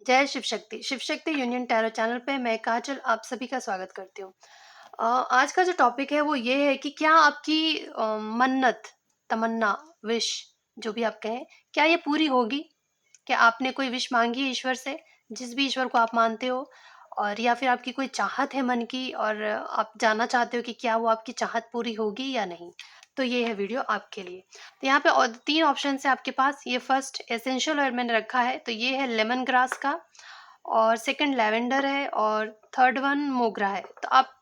Shiv Shakti union tarot channel पे मैं काजल आप सभी का स्वागत करती हूँ। आज का जो टॉपिक है वो ये है कि क्या आपकी मन्नत, तमन्ना, विश जो भी आप कहें, क्या ये पूरी होगी? क्या आपने कोई विश मांगी है ईश्वर से, जिस भी ईश्वर को आप मानते हो, और या फिर आपकी कोई चाहत है मन की और आप जानना चाहते हो कि क्या वो आपकी चाहत पूरी होगी या नहीं? तो ये है वीडियो आपके लिए। तो यहाँ पे 3 ऑप्शन है आपके पास। ये फर्स्ट एसेंशियल ऑयल मैंने रखा है, तो ये है लेमन ग्रास का, और सेकंड लैवेंडर है, और थर्ड वन मोगरा है। तो आप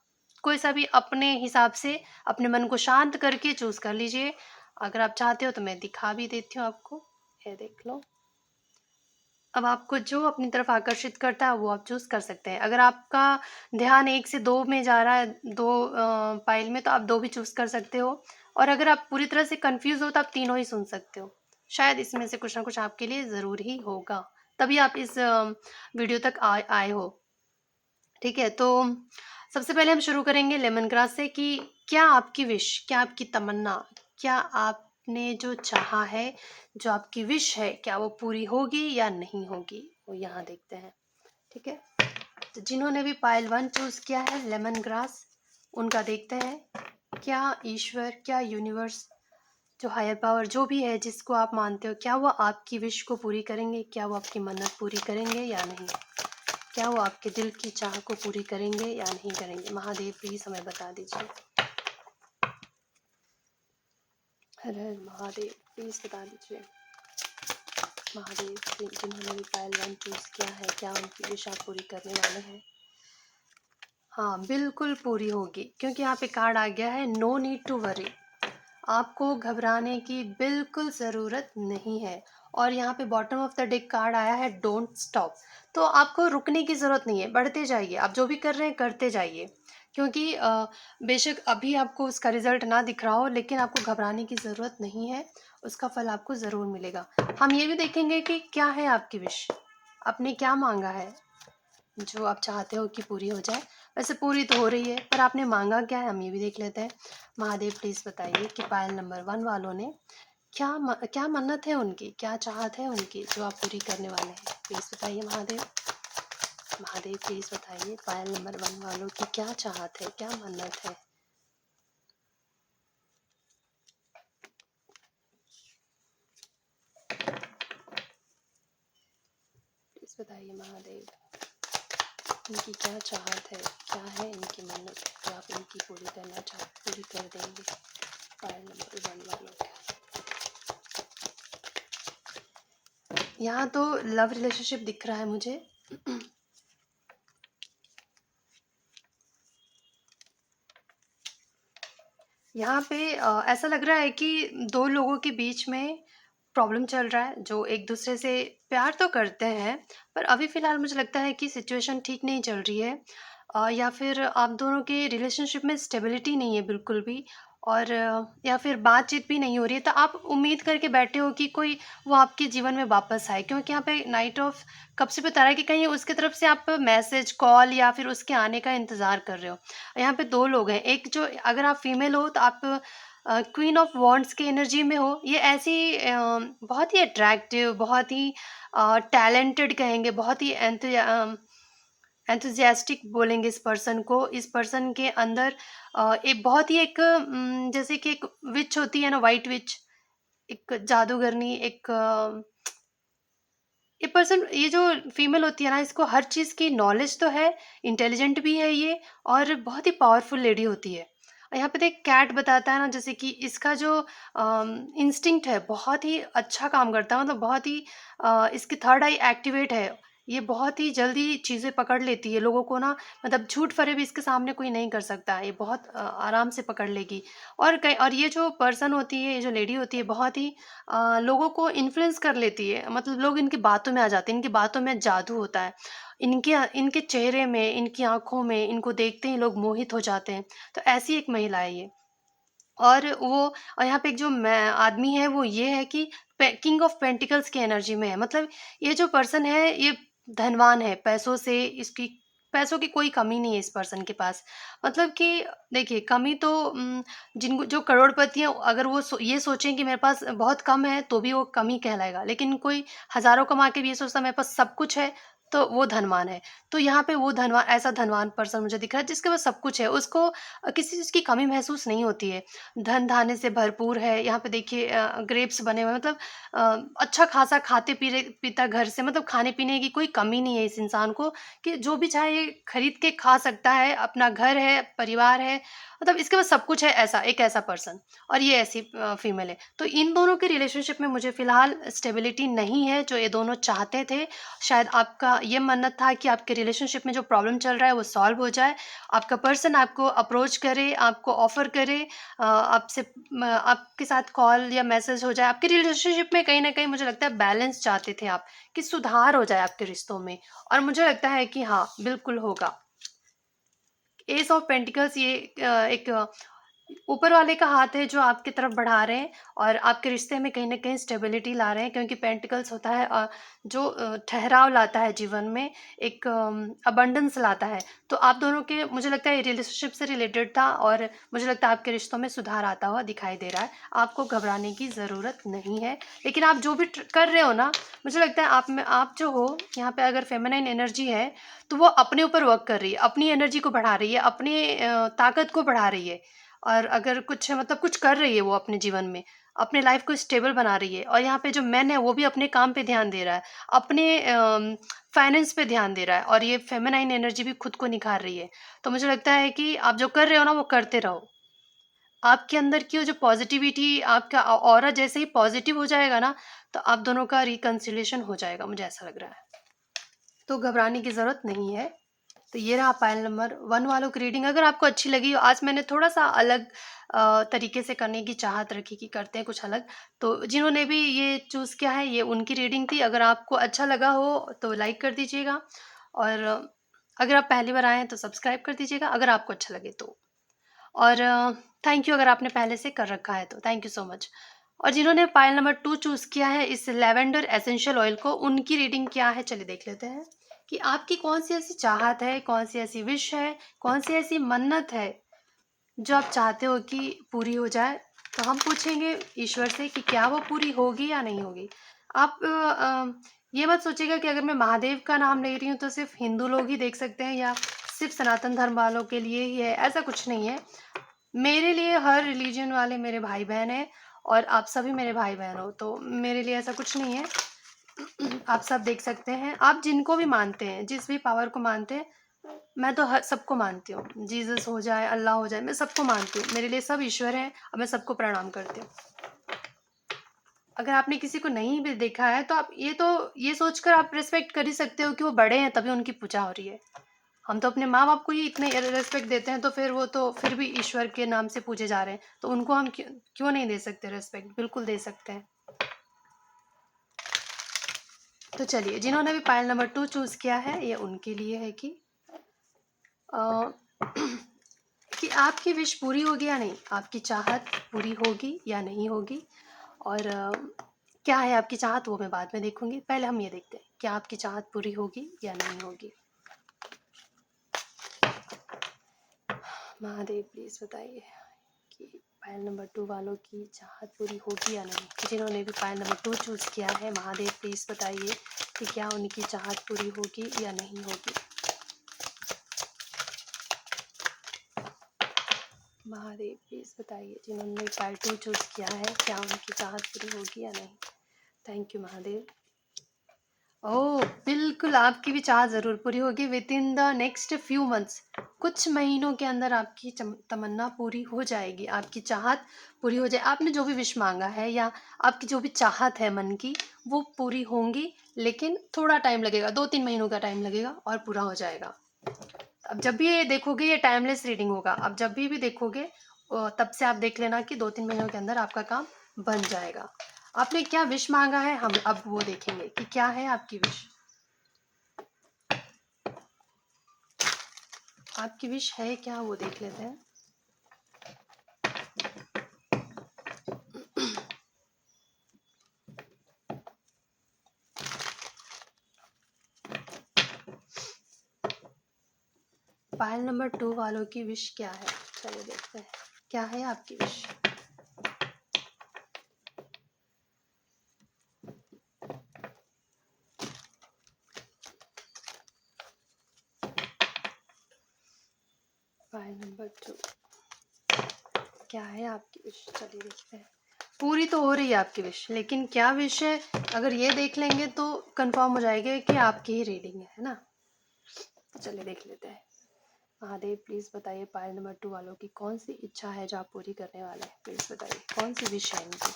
कोई सा भी अपने हिसाब से अपने मन को शांत करके चूज कर लीजिए। अगर आप चाहते हो तो मैं दिखा भी देती हूँ आपको, ये देख लो। अब आपको जो अपनी तरफ आकर्षित करता है वो आप चूज कर सकते हैं। अगर आपका ध्यान 1 से 2 में जा रहा है, 2 पाइल में, तो आप 2 भी चूज कर सकते हो। और अगर आप पूरी तरह से कंफ्यूज हो तो आप तीनों ही सुन सकते हो। शायद इसमें से कुछ ना कुछ आपके लिए जरूर ही होगा, तभी आप इस वीडियो तक आए हो। ठीक है, तो सबसे पहले हम शुरू करेंगे लेमन ग्रास से कि क्या आपकी विश, क्या आपकी तमन्ना, क्या आपने जो चाहा है, जो आपकी विश है, क्या वो पूरी होगी या नहीं होगी, वो यहाँ देखते हैं। ठीक है, तो जिन्होंने भी पाइल 1 चूज किया है लेमन ग्रास, उनका देखते हैं क्या ईश्वर, क्या यूनिवर्स, जो हायर पावर जो भी है जिसको आप मानते हो, क्या वो आपकी विश को पूरी करेंगे, क्या वो आपकी मन्नत पूरी करेंगे या नहीं, क्या वो आपके दिल की चाह को पूरी करेंगे या नहीं करेंगे। महादेव प्लीज हमें बता दीजिए। हर हर महादेव, प्लीज बता दीजिए। महादेव, जिन्होंने भी पायल 1 चूज किया है, क्या उनकी विश आप पूरी करने वाले हैं? हाँ, बिल्कुल पूरी होगी, क्योंकि यहाँ पे कार्ड आ गया है नो नीड टू वरी। आपको घबराने की बिल्कुल ज़रूरत नहीं है। और यहाँ पे bottom of the deck card आया है डोंट स्टॉप। तो आपको रुकने की ज़रूरत नहीं है, बढ़ते जाइए। आप जो भी कर रहे हैं करते जाइए, क्योंकि बेशक अभी आपको उसका रिजल्ट ना दिख रहा हो, लेकिन आपको घबराने की ज़रूरत नहीं है। उसका फल आपको ज़रूर मिलेगा। हम ये भी देखेंगे कि क्या है आपकी विश, आपने क्या मांगा है जो आप चाहते हो कि पूरी हो जाए। वैसे पूरी तो हो रही है, पर आपने मांगा क्या है, हम ये भी देख लेते हैं। महादेव प्लीज बताइए कि पायल नंबर 1 वालों ने क्या मन्नत है उनकी, क्या चाहत है उनकी जो आप पूरी करने वाले हैं। प्लीज बताइए महादेव। महादेव प्लीज बताइए पायल नंबर 1 वालों की क्या चाहत है, क्या मन्नत है। प्लीज बताइए महादेव, इनकी क्या चाहत है, क्या है इनकी मन्नत जो आप इनकी पूरी कर देंगे पायल नंबर 1 वालों की। यहाँ तो लव रिलेशनशिप दिख रहा है मुझे। यहाँ पे ऐसा लग रहा है कि 2 लोगों के बीच में प्रॉब्लम चल रहा है, जो एक दूसरे से प्यार तो करते हैं, पर अभी फ़िलहाल मुझे लगता है कि सिचुएशन ठीक नहीं चल रही है। या फिर आप दोनों के रिलेशनशिप में स्टेबिलिटी नहीं है बिल्कुल भी, और या फिर बातचीत भी नहीं हो रही है। तो आप उम्मीद करके बैठे हो कि कोई वो आपके जीवन में वापस आए, क्योंकि यहाँ पे नाइट ऑफ कप्स से बता रहा है कि कहीं उसकी तरफ से आप मैसेज, कॉल या फिर उसके आने का इंतज़ार कर रहे हो। यहाँ पे 2 लोग हैं, एक जो, अगर आप फीमेल हो तो आप क्वीन ऑफ वॉन्ड्स की एनर्जी में हो। ये ऐसी बहुत ही अट्रैक्टिव, बहुत ही टैलेंटेड कहेंगे, बहुत ही एंथुसियास्टिक बोलेंगे इस पर्सन को। इस पर्सन के अंदर एक बहुत ही एक जैसे कि एक विच होती है ना, वाइट विच, एक जादूगरनी, एक ये पर्सन, ये जो फीमेल होती है ना, इसको हर चीज़ की नॉलेज तो है, इंटेलिजेंट भी है ये, और बहुत ही पावरफुल लेडी होती है। और यहाँ पे देख कैट बताता है ना, जैसे कि इसका जो इंस्टिंक्ट है बहुत ही अच्छा काम करता है, मतलब बहुत ही इसकी थर्ड आई एक्टिवेट है। ये बहुत ही जल्दी चीज़ें पकड़ लेती है लोगों को ना, मतलब झूठ फरेब इसके सामने कोई नहीं कर सकता, ये बहुत आराम से पकड़ लेगी। और ये जो पर्सन होती है, ये जो लेडी होती है, बहुत ही लोगों को इन्फ्लुएंस कर लेती है, मतलब लोग इनकी बातों में आ जाते हैं, इनकी बातों में जादू होता है। इनके इनके चेहरे में, इनकी आँखों में, इनको देखते ही लोग मोहित हो जाते हैं। तो ऐसी एक महिला है ये। और वो, और यहाँ पे एक जो मैं आदमी है वो ये है कि किंग ऑफ पेंटिकल्स की एनर्जी में है। मतलब ये जो पर्सन है ये धनवान है, पैसों से इसकी, पैसों की कोई कमी नहीं है इस पर्सन के पास। मतलब कि देखिए, कमी तो जिनको, जो करोड़पति हैं, अगर वो ये सोचें कि मेरे पास बहुत कम है तो भी वो कमी कहलाएगा, लेकिन कोई हजारों कमा के भी ये सोचता है मेरे पास सब कुछ है, तो वो धनवान है। तो यहाँ पे वो ऐसा धनवान पर्सन मुझे दिख रहा है जिसके पास सब कुछ है, उसको किसी चीज़ की कमी महसूस नहीं होती है। धन-धान्य से भरपूर है, यहाँ पे देखिए ग्रेप्स बने हुए हैं, मतलब अच्छा खासा खाते पीता घर से, मतलब खाने-पीने की कोई कमी नहीं है इस इंसान को कि जो भी चाहे खरीद के खा सकता है, अपना घर है, परिवार है, मतलब इसके पास सब कुछ है, एक ऐसा पर्सन। और ये ऐसी फीमेल है। तो इन दोनों के रिलेशनशिप में मुझे फ़िलहाल स्टेबिलिटी नहीं है, जो ये दोनों चाहते थे। शायद आपका ये मन्नत था कि आपके रिलेशनशिप में जो प्रॉब्लम चल रहा है वो सॉल्व हो जाए। आपका पर्सन आपको अप्रोच करे, आपको ऑफ़र करे, आपके साथ कॉल या मैसेज हो जाए। आपके रिलेशनशिप में कहीं न कहीं मुझे लगता है बैलेंस चाहते थे आप, कि सुधार हो जाए आपके रिश्तों में, और मुझे लगता है कि हाँ, बिल्कुल होगा। एस ऑफ पेंटिकल्स ये एक ऊपर वाले का हाथ है जो आपकी तरफ बढ़ा रहे हैं और आपके रिश्ते में कहीं न कहीं स्टेबिलिटी ला रहे हैं, क्योंकि पेंटिकल्स होता है जो ठहराव लाता है जीवन में, एक अबंडेंस लाता है। तो आप दोनों के, मुझे लगता है, रिलेशनशिप से रिलेटेड था और मुझे लगता है आपके रिश्तों में सुधार आता हुआ दिखाई दे रहा है। आपको घबराने की ज़रूरत नहीं है, लेकिन आप जो भी कर रहे हो ना, मुझे लगता है आप जो हो यहाँ पे, अगर फेमिनाइन एनर्जी है, तो वो अपने ऊपर वर्क कर रही है, अपनी एनर्जी को बढ़ा रही है, अपनी ताकत को बढ़ा रही है। और अगर कुछ, मतलब कुछ कर रही है वो अपने जीवन में, अपने लाइफ को स्टेबल बना रही है। और यहाँ पे जो मैन है वो भी अपने काम पे ध्यान दे रहा है, अपने फाइनेंस पे ध्यान दे रहा है, और ये फेमिनाइन एनर्जी भी खुद को निखार रही है। तो मुझे लगता है कि आप जो कर रहे हो ना वो करते रहो। आपके अंदर की वो जो पॉजिटिविटी, आपका ऑरा जैसे ही पॉजिटिव हो जाएगा ना, तो आप दोनों का रिकंसिलिएशन हो जाएगा, मुझे ऐसा लग रहा है। तो घबराने की ज़रूरत नहीं है। तो ये रहा पायल नंबर 1 वालों की रीडिंग। अगर आपको अच्छी लगी, आज मैंने थोड़ा-सा अलग तरीके से करने की चाहत रखी कि करते हैं कुछ अलग। तो जिन्होंने भी ये चूज़ किया है, ये उनकी रीडिंग थी। अगर आपको अच्छा लगा हो तो लाइक कर दीजिएगा, और अगर आप पहली बार आए हैं तो सब्सक्राइब कर दीजिएगा, अगर आपको अच्छा लगे तो। और थैंक यू, अगर आपने पहले से कर रखा है तो थैंक यू सो मच। और जिन्होंने पायल नंबर 2 चूज़ किया है इस लैवेंडर एसेंशियल ऑयल को, उनकी रीडिंग क्या है, चलिए देख लेते हैं कि आपकी कौन-सी ऐसी चाहत है, कौन-सी ऐसी विश है, कौन-सी ऐसी मन्नत है, जो आप चाहते हो कि पूरी हो जाए। तो हम पूछेंगे ईश्वर से कि क्या वो पूरी होगी या नहीं होगी। आप ये मत सोचिएगा कि अगर मैं महादेव का नाम ले रही हूँ तो सिर्फ़ हिंदू लोग ही देख सकते हैं, या सिर्फ़ सनातन धर्म वालों के लिए ही है, ऐसा कुछ नहीं है। मेरे लिए हर रिलीजन वाले मेरे भाई-बहन हैं, और आप सभी मेरे भाई-बहन हो, तो मेरे लिए ऐसा कुछ नहीं है। आप सब देख सकते हैं, आप जिनको भी मानते हैं, जिस भी पावर को मानते हैं, मैं तो हर सबको मानती हूँ। जीसस हो जाए, अल्लाह हो जाए, मैं सबको मानती हूँ। मेरे लिए सब ईश्वर हैं और मैं सबको प्रणाम करती हूँ। अगर आपने किसी को नहीं भी देखा है तो आप ये सोचकर आप रिस्पेक्ट कर ही सकते हो कि वो बड़े हैं तभी उनकी पूजा हो रही है। हम तो अपने माँ-बाप को ही इतने रिस्पेक्ट देते हैं, तो फिर वो तो फिर भी ईश्वर के नाम से पूजे जा रहे हैं। तो उनको हम क्यों क्यों नहीं दे सकते रिस्पेक्ट? बिल्कुल दे सकते हैं। तो चलिए, जिन्होंने भी पायल नंबर 2 चूज़ किया है, ये उनके लिए है कि अ, कि आपकी विश पूरी होगी या नहीं? आपकी चाहत पूरी होगी या नहीं होगी? और क्या है आपकी चाहत, वो मैं बाद में देखूँगी। पहले हम ये देखते हैं, क्या आपकी चाहत पूरी होगी या नहीं होगी? महादेव प्लीज़ बताइए कि पायल नंबर 2 वालों की चाहत पूरी होगी या नहीं? जिन्होंने भी पायल नंबर 2 चूज़ किया है, महादेव प्लीज़ बताइए कि क्या उनकी चाहत पूरी होगी या नहीं होगी? महादेव प्लीज़ बताइए, जिन्होंने पायल 2 चूज़ किया है, क्या उनकी चाहत पूरी होगी या नहीं? Thank you Mahadev. ओह! बिल्कुल, आपकी भी चाह ज़रूर पूरी होगी within the next few months. कुछ महीनों के अंदर आपकी तमन्ना पूरी हो जाएगी, आपकी चाहत पूरी हो जाए। आपने जो भी विश माँगा है या आपकी जो भी चाहत है मन की, वो पूरी होंगी, लेकिन थोड़ा टाइम लगेगा, 2-3 महीनों का टाइम लगेगा और पूरा हो जाएगा। अब जब भी ये देखोगे, ये टाइमलेस रीडिंग होगा। आप जब भी देखोगे, तब से आप देख लेना कि 2-3 महीनों के अंदर आपका काम बन जाएगा। आपने क्या विश माँगा है, हम अब वो देखेंगे कि क्या है आपकी विश। आपकी विश है क्या, वो देख लेते हैं। पायल नंबर 2 वालों की विश क्या है? चलिए देखते हैं, क्या है आपकी विश? फाइल नंबर 2 क्या है आपकी विश? चलिए देखते हैं। पूरी तो हो रही है आपकी विश, लेकिन क्या विश है अगर ये देख लेंगे तो कंफर्म हो जाएगा कि आपकी ही रीडिंग है ना। तो चलिए देख लेते हैं। महादेव प्लीज़ बताइए पायल नंबर 2 वालों की कौन सी इच्छा है जो आप पूरी करने वाले हैं। प्लीज़ बताइए कौन सी विश है इनकी।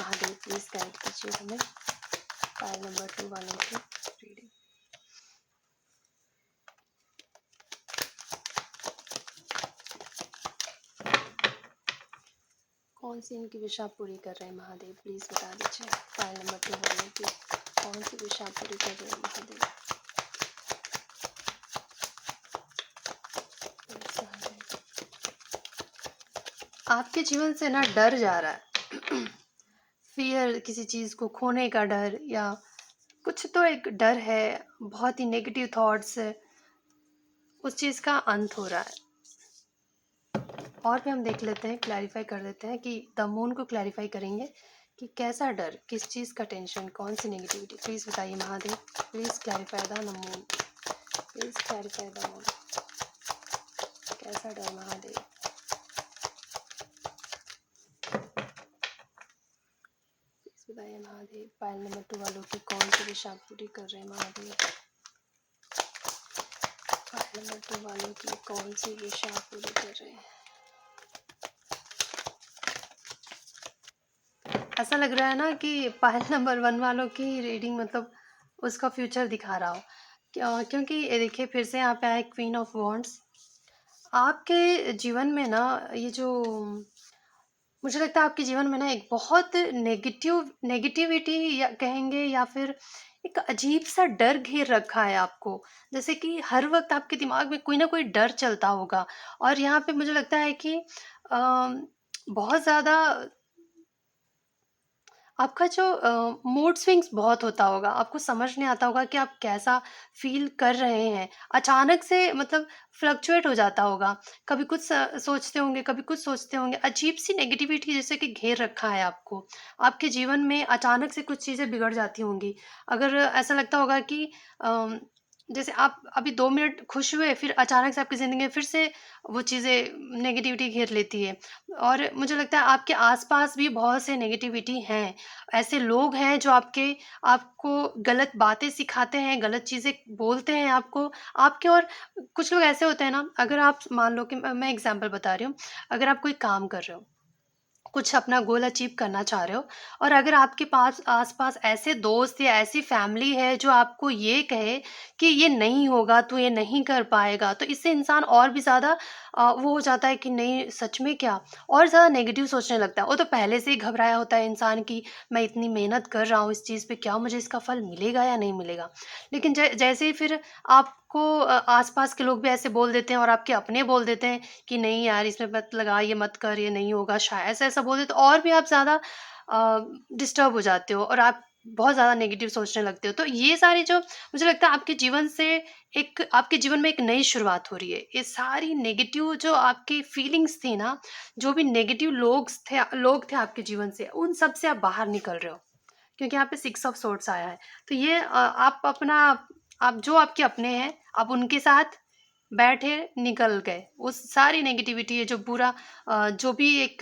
महादेव प्लीज़ गाइड कीजिए हमें पायल नंबर 2 वालों की रीडिंग। कौन सी इनकी विश आप पूरी कर रहे हैं महादेव? प्लीज़ बता दीजिए पायल नंबर 2 वालों की कौन सी विश आप पूरी कर रहे हैं महादेव। Please, महादेव। आपके जीवन से ना डर जा रहा है। फियर, किसी चीज़ को खोने का डर, या कुछ तो एक डर है, बहुत ही नेगेटिव थॉट्स है, उस चीज़ का अंत हो रहा है। और भी हम देख लेते हैं, क्लैरिफाई कर देते हैं कि द मून को क्लैरिफाई करेंगे कि कैसा डर, किस चीज़ का टेंशन, कौन सी नेगेटिविटी। प्लीज़ बताइए Mahadev. Please clarify the moon. Please clarify the moon. कैसा डर महादेव? प्लीज़ बताइए महादेव पायल नंबर 2 वालों की कौन सी विश आप पूरी कर रहे हैं महादेव। पायल नंबर 2 वालों की कौन सी विश आप पूरी कर रहे हैं। ऐसा लग रहा है ना कि पायल नंबर 1 वालों की रीडिंग मतलब उसका फ्यूचर दिखा रहा हो। क्योंकि ये देखिए फिर से यहाँ पे आए क्वीन ऑफ वॉन्ड्स। आपके जीवन में ना ये जो, मुझे लगता है आपके जीवन में ना एक बहुत नेगेटिविटी या कहेंगे, या फिर एक अजीब सा डर घेर रखा है आपको। जैसे कि हर वक्त आपके दिमाग में कोई ना कोई डर चलता होगा। और यहाँ पे मुझे लगता है कि बहुत ज़्यादा आपका जो मूड स्विंग्स बहुत होता होगा, आपको समझ नहीं आता होगा कि आप कैसा फ़ील कर रहे हैं। अचानक से मतलब फ्लक्चुएट हो जाता होगा। कभी कुछ सोचते होंगे, कभी कुछ सोचते होंगे। अजीब-सी नेगेटिविटी जैसे कि घेर रखा है आपको। आपके जीवन में अचानक से कुछ चीज़ें बिगड़ जाती होंगी। अगर ऐसा लगता होगा कि अ, जैसे आप अभी 2 मिनट खुश हुए, फिर अचानक से आपकी ज़िंदगी में फिर से वो चीज़ें नेगेटिविटी घेर लेती है। और मुझे लगता है आपके आस-पास भी बहुत से नेगेटिविटी हैं। ऐसे लोग हैं जो आपको गलत बातें सिखाते हैं, गलत चीज़ें बोलते हैं आपको, आपके। और कुछ लोग ऐसे होते हैं ना, अगर आप मान लो कि मैं एग्ज़ाम्पल बता रही हूँ, अगर आप कोई काम कर रहे हो, कुछ अपना गोल अचीव करना चाह रहे हो, और अगर आपके पास आस-पास ऐसे दोस्त या ऐसी फैमिली है जो आपको ये कहे कि ये नहीं होगा, तू ये नहीं कर पाएगा, तो इससे इंसान और भी ज़्यादा वो हो जाता है कि नहीं सच में क्या? और ज़्यादा नेगेटिव सोचने लगता है। वो तो पहले से ही घबराया होता है इंसान कि मैं इतनी मेहनत कर रहा हूँ इस चीज़ पे, क्या मुझे इसका फल मिलेगा या नहीं मिलेगा? लेकिन जैसे ही फिर आपको आस-पास के लोग भी ऐसे बोल देते हैं और आपके अपने बोल देते हैं कि नहीं यार इसमें मत लगा, ये मत कर, ये नहीं होगा शायद, ऐसा-ऐसा बोल देते, तो और भी आप ज़्यादा डिस्टर्ब हो जाते हो और आप बहुत ज़्यादा नेगेटिव सोचने लगते हो। तो ये सारी जो, मुझे लगता है आपके जीवन से एक, आपके जीवन में एक नई शुरुआत हो रही है। ये सारी नेगेटिव जो आपकी फीलिंग्स थी ना, जो भी नेगेटिव लोग थे आपके जीवन से, उन सब से आप बाहर निकल रहे हो। क्योंकि यहाँ पे 6 ऑफ सोर्ड्स आया है। तो ये आप जो आपके अपने हैं, आप उनके साथ बैठे, निकल गए। उस सारी नेगेटिविटी है जो पूरा जो भी एक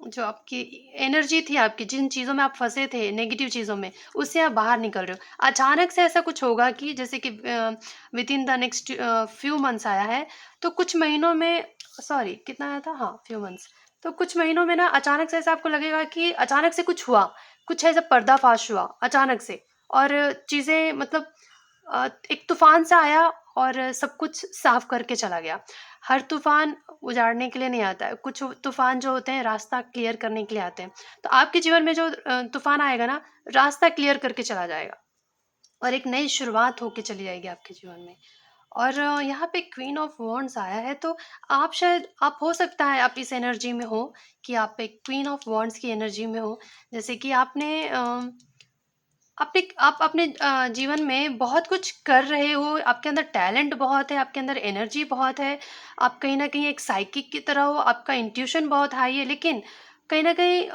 जो आपकी एनर्जी थी आपकी, जिन चीज़ों में आप फँसे थे, नेगेटिव चीज़ों में, उससे आप बाहर निकल रहे हो। अचानक से ऐसा कुछ होगा कि जैसे कि within the next few months आया है, तो कुछ महीनों में, सॉरी कितना आया था? हाँ, फ्यू मंथ्स। तो कुछ महीनों में ना अचानक से ऐसा आपको लगेगा कि अचानक से कुछ हुआ, कुछ ऐसा पर्दाफ़ाश हुआ अचानक से, और चीज़ें मतलब एक तूफ़ान सा आया और सब कुछ साफ करके चला गया। हर तूफ़ान उजाड़ने के लिए नहीं आता है, कुछ तूफ़ान जो होते हैं रास्ता क्लियर करने के लिए आते हैं। तो आपके जीवन में जो तूफ़ान आएगा ना, रास्ता क्लियर करके चला जाएगा और एक नई शुरुआत होके चली जाएगी आपके जीवन में। और यहाँ पे क्वीन ऑफ वॉन्ड्स आया है, तो आप हो सकता है आप इस एनर्जी में हो कि आप एक क्वीन ऑफ वॉन्ड्स की एनर्जी में हो। जैसे कि आप अपने जीवन में बहुत कुछ कर रहे हो, आपके अंदर टैलेंट बहुत है, आपके अंदर एनर्जी बहुत है, आप कहीं न कहीं एक साइकिक की तरह हो, आपका इंट्यूशन बहुत हाई है, लेकिन कहीं न कहीं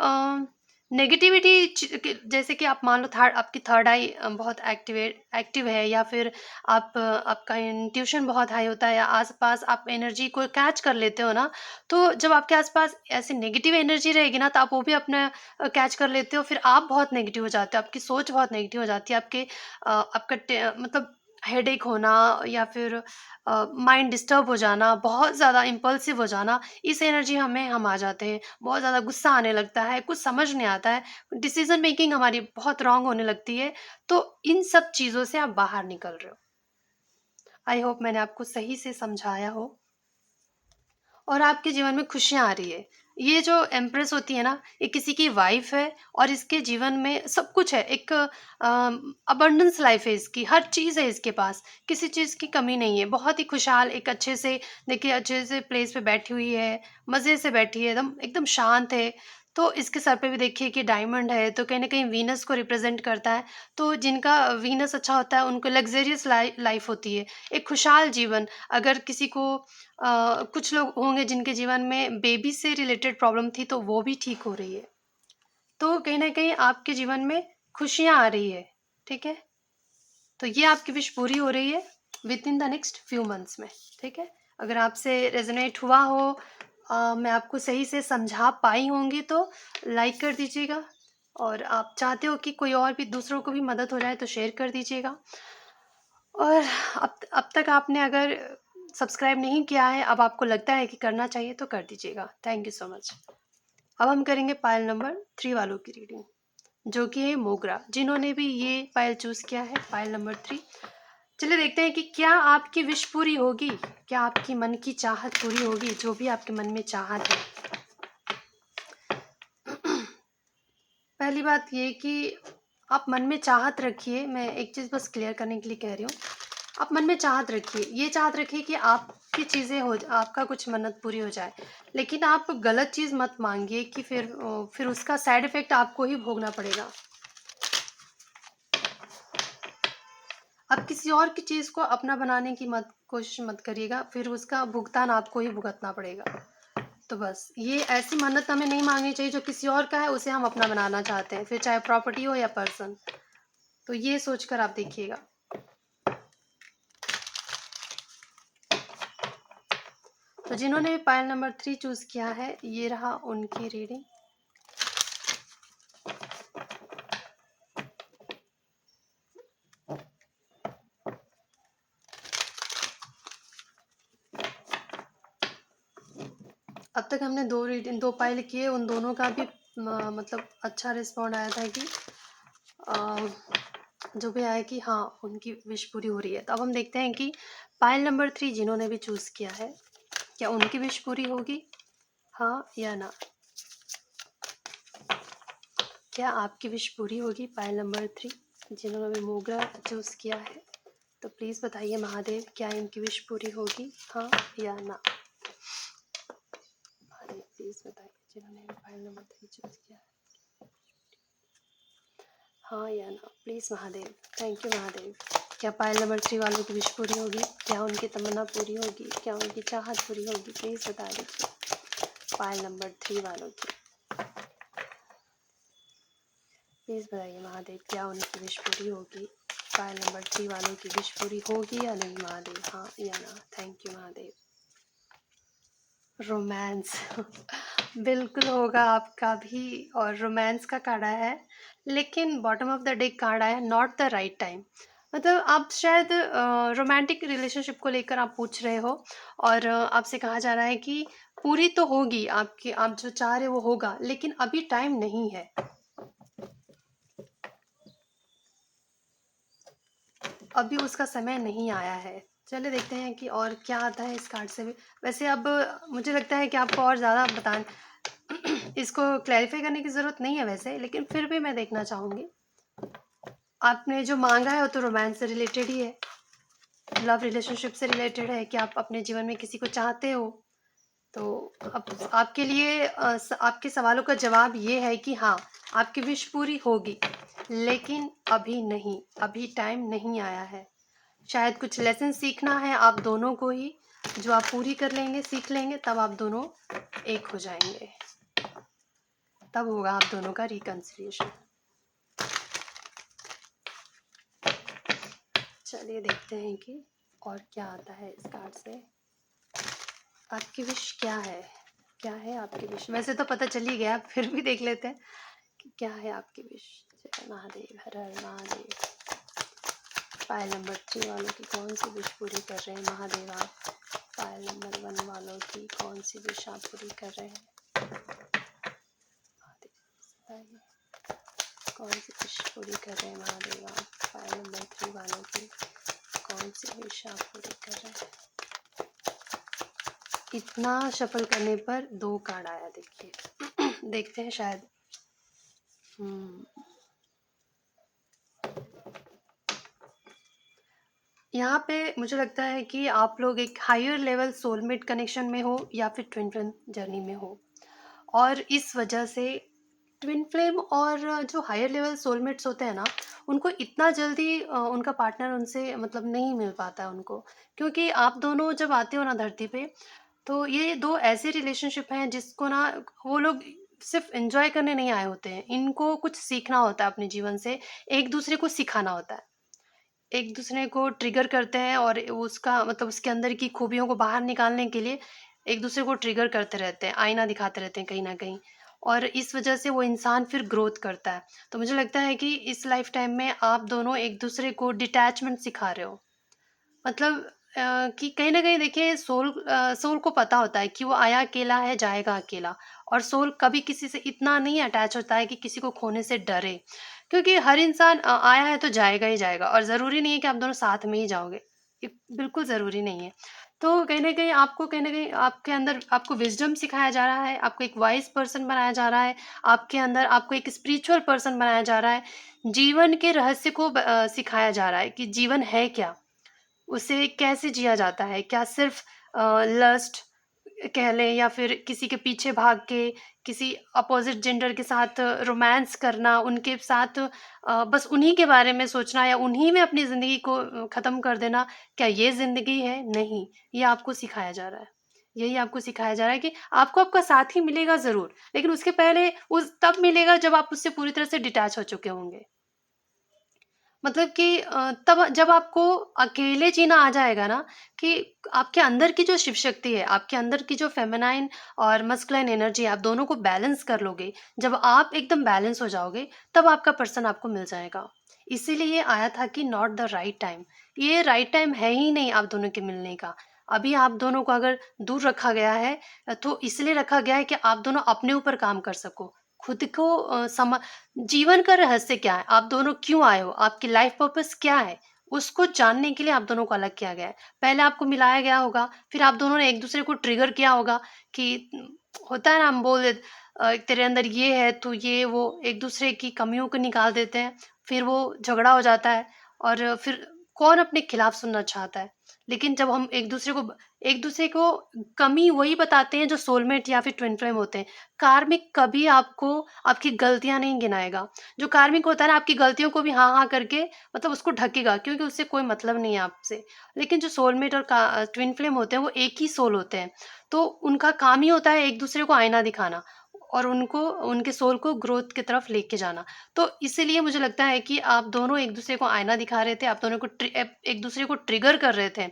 नेगेटिविटी जैसे कि आप मान लो थर्ड आपकी थर्ड आई बहुत एक्टिव है, या फिर आपका इंट्यूशन बहुत हाई होता है, या आसपास आप एनर्जी को कैच कर लेते हो ना, तो जब आपके आसपास ऐसी नेगेटिव एनर्जी रहेगी ना, तो आप वो भी अपना कैच कर लेते हो, फिर आप बहुत नेगेटिव हो जाते हो, आपकी सोच बहुत नेगेटिव हो जाती है, आपका मतलब हेडेक होना, या फिर माइंड डिस्टर्ब हो जाना, बहुत ज़्यादा इम्पल्सिव हो जाना, इस एनर्जी हमें हम आ जाते हैं। बहुत ज़्यादा गुस्सा आने लगता है, कुछ समझ नहीं आता है, डिसीजन मेकिंग हमारी बहुत रॉन्ग होने लगती है। तो इन सब चीज़ों से आप बाहर निकल रहे हो। आई होप मैंने आपको सही से समझाया हो और आपके जीवन में खुशियाँ आ रही है। ये जो एम्प्रेस होती है ना, ये किसी की वाइफ है और इसके जीवन में सब कुछ है। एक अबंडेंस लाइफ है इसकी, हर चीज़ है इसके पास, किसी चीज़ की कमी नहीं है। बहुत ही खुशहाल एक अच्छे से देखिए अच्छे से प्लेस पे बैठी हुई है, मज़े से बैठी है, एकदम एकदम शांत है। तो इसके सर पे भी देखिए कि डायमंड है, तो कहीं न कहीं वीनस को रिप्रेज़ेंट करता है। तो जिनका वीनस अच्छा होता है, उनको लग्ज़रियस लाइफ़ होती है, एक खुशहाल जीवन। अगर किसी को कुछ लोग होंगे जिनके जीवन में बेबी से रिलेटेड प्रॉब्लम थी, तो वो भी ठीक हो रही है। तो कहीं न कहीं आपके जीवन में खुशियाँ आ रही है, ठीक है? तो ये आपकी विश पूरी हो रही है within the next few months में, ठीक है? अगर आपसे रेज़ोनेट हुआ हो, मैं आपको सही से समझा पाई होंगी, तो लाइक कर दीजिएगा, और आप चाहते हो कि कोई और भी दूसरों को भी मदद हो जाए, तो शेयर कर दीजिएगा। और अब तक आपने अगर सब्सक्राइब नहीं किया है, अब आपको लगता है कि करना चाहिए, तो कर दीजिएगा। Thank you so much. अब हम करेंगे पायल नंबर 3 वालों की रीडिंग, जो कि है मोगरा, जिन्होंने भी ये पायल चूज़ किया है, पायल नंबर 3। चलिए देखते हैं कि क्या आपकी विश पूरी होगी? क्या आपकी मन की चाहत पूरी होगी? जो भी आपके मन में चाहत है। पहली बात ये कि आप मन में चाहत रखिए, मैं एक चीज़ बस क्लियर करने के लिए कह रही हूँ। आप मन में चाहत रखिए, ये चाहत रखिए कि आपकी चीज़ें आपका कुछ मन्नत पूरी हो जाए। लेकिन आप गलत चीज़ मत माँगिए कि फिर उसका साइड इफ़ेक्ट आपको ही भोगना पड़ेगा। आप किसी और की चीज़ को अपना बनाने की मत कोशिश मत करिएगा, फिर उसका भुगतान आपको ही भुगतना पड़ेगा। तो बस ये ऐसी मन्नत हमें नहीं मांगनी चाहिए जो किसी और का है, उसे हम अपना बनाना चाहते हैं, फिर चाहे प्रॉपर्टी हो या पर्सन। तो ये सोचकर आप देखिएगा। तो जिन्होंने भी पायल नंबर 3 चूज़ किया है, ये रहा उनकी रीडिंग। अब तक हमने 2 पायल किए, उन दोनों का भी मतलब अच्छा रिस्पॉन्ड आया था कि अ, जो भी आया कि हाँ, उनकी विश पूरी हो रही है। तो अब हम देखते हैं कि पायल नंबर 3 जिन्होंने भी चूज़ किया है, क्या उनकी विश पूरी होगी? हाँ या ना? क्या आपकी विश पूरी होगी? पायल नंबर 3 जिन्होंने भी मोगरा चूज़ किया है, तो प्लीज़ बताइए महादेव, क्या इनकी विश पूरी होगी? हाँ या ना? महादेव प्लीज़ बताइए, जिन्होंने भी पायल नंबर 3 चूज़ किया है। हाँ या ना? Please Mahadev, thank you Mahadev. क्या पायल नंबर 3 वालों की विश पूरी होगी? क्या उनकी तमन्ना पूरी होगी? क्या उनकी चाहत पूरी होगी? प्लीज़ बता दीजिए पायल नंबर 3 वालों की। प्लीज़ बताइए महादेव, क्या उनकी विश पूरी होगी? पायल नंबर 3 वालों की विश पूरी होगी या नहीं महादेव? हाँ या ना? Thank you Mahadev. रोमांस बिल्कुल होगा आपका भी, और रोमांस का कार्ड आया है, लेकिन bottom of the deck card आया है नॉट द राइट टाइम। मतलब आप शायद रोमांटिक रिलेशनशिप को लेकर आप पूछ रहे हो, और आपसे कहा जा रहा है कि पूरी तो होगी आपकी, आप जो चाह रहे हो वो होगा, लेकिन अभी टाइम नहीं है, अभी उसका समय नहीं आया है। चलिए देखते हैं कि और क्या आता है इस कार्ड से भी। वैसे अब मुझे लगता है कि आपको और ज़्यादा बता इसको क्लैरिफाई करने की ज़रूरत नहीं है वैसे, लेकिन फिर भी मैं देखना चाहूँगी। आपने जो माँगा है वो तो रोमांस से रिलेटेड ही है, लव रिलेशनशिप से रिलेटेड है कि आप अपने जीवन में किसी को चाहते हो। तो अब आपके लिए आपके सवालों का जवाब ये है कि हाँ, आपकी विश पूरी होगी, लेकिन अभी नहीं, अभी टाइम नहीं आया है। शायद कुछ लेसन सीखना है आप दोनों को ही, जो आप पूरी कर लेंगे, सीख लेंगे, तब आप दोनों एक हो जाएँगे। तब होगा आप दोनों का रिकन्सिलिएशन। चलिए देखते हैं कि और क्या आता है इस कार्ड से। आपकी विश क्या है? क्या है आपकी विश? वैसे तो पता चल ही गया, फिर भी देख लेते हैं कि क्या है आपकी विश। जय महादेव, हर हर महादेव। पायल नंबर 3 वालों की कौन सी विश पूरी कर रहे हैं महादेव आप? पायल नंबर 1 वालों की कौन सी विश आप पूरी कर रहे हैं महादेव? बताइए कौन सी विश पूरी कर रहे हैं महादेव आप? पायल नंबर 3 वालों की कौन सी विश आप पूरी कर रहे हैं? इतना शफल करने पर 2 कार्ड आया, देखिए। देखते हैं शायद। यहाँ पे मुझे लगता है कि आप लोग एक हायर लेवल सोलमेट कनेक्शन में हो या फिर ट्विन फ्लेम जर्नी में हो, और इस वजह से ट्विन फ्लेम और जो हायर लेवल सोलमेट्स होते हैं ना, उनको इतना जल्दी उनका पार्टनर उनसे मतलब नहीं मिल पाता है उनको, क्योंकि आप दोनों जब आते हो ना धरती पे, तो ये 2 ऐसे रिलेशनशिप हैं जिसको ना वो लोग सिर्फ एंजॉय करने नहीं आए होते हैं, इनको कुछ सीखना होता है अपने जीवन से, एक दूसरे को सिखाना होता है। एक दूसरे को ट्रिगर करते हैं और उसका मतलब उसके अंदर की खूबियों को बाहर निकालने के लिए एक दूसरे को ट्रिगर करते रहते हैं, आईना दिखाते रहते हैं कहीं न कहीं, और इस वजह से वो इंसान फिर ग्रोथ करता है। तो मुझे लगता है कि इस लाइफ टाइम में आप दोनों एक दूसरे को डिटैचमेंट सिखा रहे हो। मतलब कि कहीं न कहीं देखिए सोल को पता होता है कि वो आया अकेला है, जाएगा अकेला, और सोल कभी किसी से इतना नहीं अटैच होता है कि किसी को खोने से डरे। क्योंकि हर इंसान आया है तो जाएगा ही जाएगा, और ज़रूरी नहीं है कि आप दोनों साथ में ही जाओगे। ये बिल्कुल ज़रूरी नहीं है। तो कहीं न कहीं आपको कहीं न कहीं आपके अंदर आपको विज़डम सिखाया जा रहा है, आपको एक वाइज़ पर्सन बनाया जा रहा है, आपके अंदर आपको एक स्पिरिचुअल पर्सन बनाया जा रहा है। जीवन के रहस्य को सिखाया जा रहा है कि जीवन है क्या? उसे कैसे जिया जाता है? क्या सिर्फ़ लस्ट कह लें, या फिर किसी के पीछे भाग के, किसी अपोज़िट जेंडर के साथ रोमांस करना, उनके साथ बस उन्हीं के बारे में सोचना या उन्हीं में अपनी ज़िंदगी को ख़त्म कर देना, क्या ये ज़िंदगी है? नहीं, ये आपको सिखाया जा रहा है। यही आपको सिखाया जा रहा है कि आपको आपका साथी मिलेगा ज़रूर, लेकिन उसके पहले उस तब मिलेगा जब आप उससे पूरी तरह से डिटैच हो चुके होंगे। मतलब कि तब जब आपको अकेले जीना आ जाएगा ना, कि आपके अंदर की जो शिव शक्ति है, आपके अंदर की जो फेमिनाइन और मस्कुलाइन एनर्जी है, आप दोनों को बैलेंस कर लोगे। जब आप एकदम बैलेंस हो जाओगे, तब आपका पर्सन आपको मिल जाएगा। इसीलिए ये आया था कि नॉट द राइट टाइम। ये राइट टाइम है ही नहीं आप दोनों के मिलने का। अभी आप दोनों को अगर दूर रखा गया है, तो इसलिए रखा गया है कि आप दोनों अपने ऊपर काम कर सको। खुद को जीवन का रहस्य क्या है? आप दोनों क्यों आए हो? आपकी लाइफ पर्पस क्या है? उसको जानने के लिए आप दोनों को अलग किया गया है। पहले आपको मिलाया गया होगा, फिर आप दोनों ने एक-दूसरे को ट्रिगर किया होगा कि होता है ना, हम बोल देते तेरे अंदर ये है, तू ये वो, एक-दूसरे की कमियों को निकाल देते हैं, फिर वो झगड़ा हो जाता है, और फिर कौन अपने खिलाफ सुनना चाहता है? लेकिन जब हम एक-दूसरे को कमी वही बताते हैं जो सोलमेट या फिर ट्विन फ्लेम होते हैं। कार्मिक कभी आपको आपकी गलतियाँ नहीं गिनाएगा। जो कार्मिक होता है ना, आपकी गलतियों को भी हाँ, हाँ करके मतलब उसको ढकेगा, क्योंकि उससे कोई मतलब नहीं है आपसे। लेकिन जो सोलमेट और ट्विन फ्लेम होते हैं, वो एक ही सोल होते हैं। तो उनका काम ही होता है एक-दूसरे को आईना दिखाना, और उनको उनके सोल को ग्रोथ की तरफ लेके जाना। तो इसीलिए मुझे लगता है कि आप दोनों एक-दूसरे को आईना दिखा रहे थे, आप दोनों को एक-दूसरे को ट्रिगर कर रहे थे,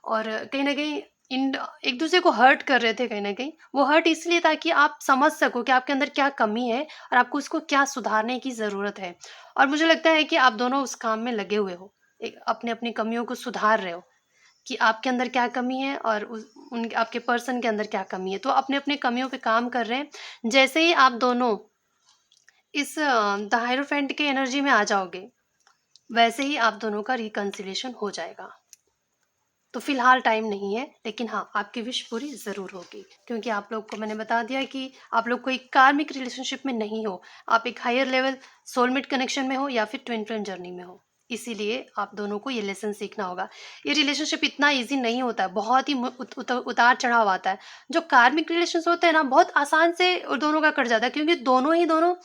और कहीं न कहीं इन एक-दूसरे को हर्ट कर रहे थे कहीं न कहीं। वो हर्ट इसलिए था कि आप समझ सको कि आपके अंदर क्या कमी है और आपको उसको क्या सुधारने की ज़रूरत है। और मुझे लगता है कि आप दोनों उस काम में लगे हुए हो। एक अपनी-अपनी कमियों को सुधार रहे हो कि आपके अंदर क्या कमी है और उस उन आपके पर्सन के अंदर क्या कमी है। तो अपने-अपने कमियों पे काम कर रहे हैं। जैसे ही आप दोनों इस द हायरोफेंट के एनर्जी में आ जाओगे, वैसे ही आप दोनों का रिकन्सिलिएशन हो जाएगा। तो फिलहाल टाइम नहीं है, लेकिन हाँ, आपकी विश पूरी ज़रूर होगी, क्योंकि आप लोग को मैंने बता दिया कि आप लोग कोई कार्मिक रिलेशनशिप में नहीं हो। आप एक हायर लेवल सोलमेट कनेक्शन में हो या फिर ट्विन फ्लेम जर्नी में हो। इसीलिए आप दोनों को ये लेसन सीखना होगा। ये रिलेशनशिप इतना ईज़ी नहीं होता है, बहुत ही उतार-चढ़ाव आता है। जो कार्मिक रिलेशंस होते हैं ना, बहुत आसान से दोनों का कट जाता है, क्योंकि दोनों ही दोनों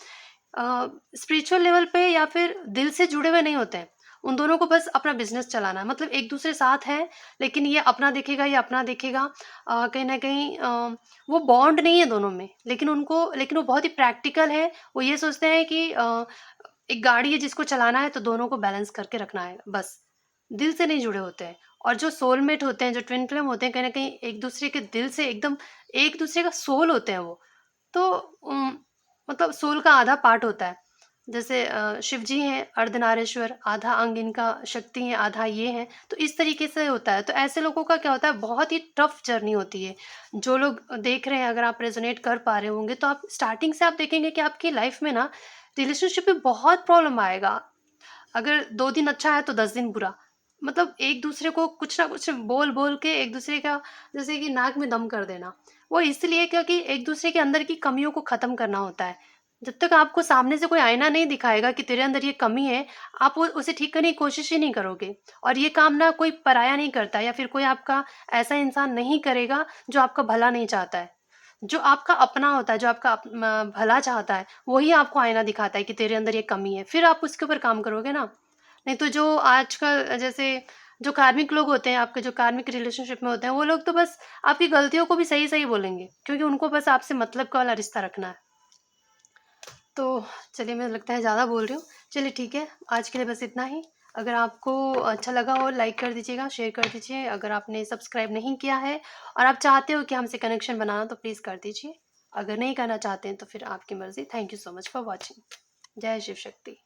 स्पिरिचुअल लेवल पे या फिर दिल से जुड़े हुए नहीं होते हैं। उन दोनों को बस अपना बिज़नेस चलाना है, मतलब एक-दूसरे साथ हैं, लेकिन ये अपना देखेगा, ये अपना देखेगा। कहीं न कहीं वो बॉन्ड नहीं है दोनों में, लेकिन वो बहुत ही प्रैक्टिकल है। वो ये सोचते हैं कि एक गाड़ी है जिसको चलाना है तो दोनों को बैलेंस करके रखना है, बस। दिल से नहीं जुड़े होते हैं। और जो सोलमेट होते हैं, जो ट्विन फ्लेम होते हैं, कहीं न कहीं एक-दूसरे के दिल से एकदम एक-दूसरे का सोल होते हैं वो। तो मतलब सोल का आधा पार्ट होता है। जैसे शिव जी हैं अर्धनारीश्वर, आधा अंग इनका शक्ति है, आधा ये है, तो इस तरीके से होता है। तो ऐसे लोगों का क्या होता है, बहुत ही टफ जर्नी होती है। जो लोग देख रहे हैं, अगर आप रेज़ोनेट कर पा रहे होंगे, तो आप स्टार्टिंग से आप देखेंगे कि आपकी लाइफ़ में ना रिलेशनशिप में बहुत प्रॉब्लम आएगा। अगर 2 दिन अच्छा है तो 10 दिन बुरा। मतलब एक-दूसरे को कुछ ना कुछ बोल-बोल के एक-दूसरे का जैसे कि नाक में दम कर देना। वो इसलिए क्योंकि एक-दूसरे के अंदर की कमियों को ख़त्म करना होता है। जब तक आपको सामने से कोई आईना नहीं दिखाएगा कि तेरे अंदर ये कमी है, आप वो उसे ठीक करने की कोशिश ही नहीं करोगे। और ये काम ना कोई पराया नहीं करता, या फिर कोई आपका ऐसा इंसान नहीं करेगा जो आपका भला नहीं चाहता है। जो आपका अपना होता है, जो आपका भला चाहता है, वही आपको आईना दिखाता है कि तेरे अंदर ये कमी है, फिर आप उसके ऊपर काम करोगे ना। नहीं तो जो आजकल जैसे जो कार्मिक लोग होते हैं, आपके जो कार्मिक रिलेशनशिप में होते हैं, वो लोग तो बस आपकी गलतियों को भी सही-सही बोलेंगे, क्योंकि उनको बस आपसे मतलब का वाला रिश्ता रखना है। तो चलिए, मुझे लगता है ज़्यादा बोल रही हूँ। चलिए ठीक है, आज के लिए बस इतना ही। अगर आपको अच्छा लगा हो, लाइक कर दीजिएगा, शेयर कर दीजिए। अगर आपने सब्सक्राइब नहीं किया है और आप चाहते हो कि हमसे कनेक्शन बनाना, तो प्लीज़ कर दीजिए। अगर नहीं करना चाहते हैं तो फिर आपकी मर्ज़ी। Thank you so much for watching. जय शिव शक्ति।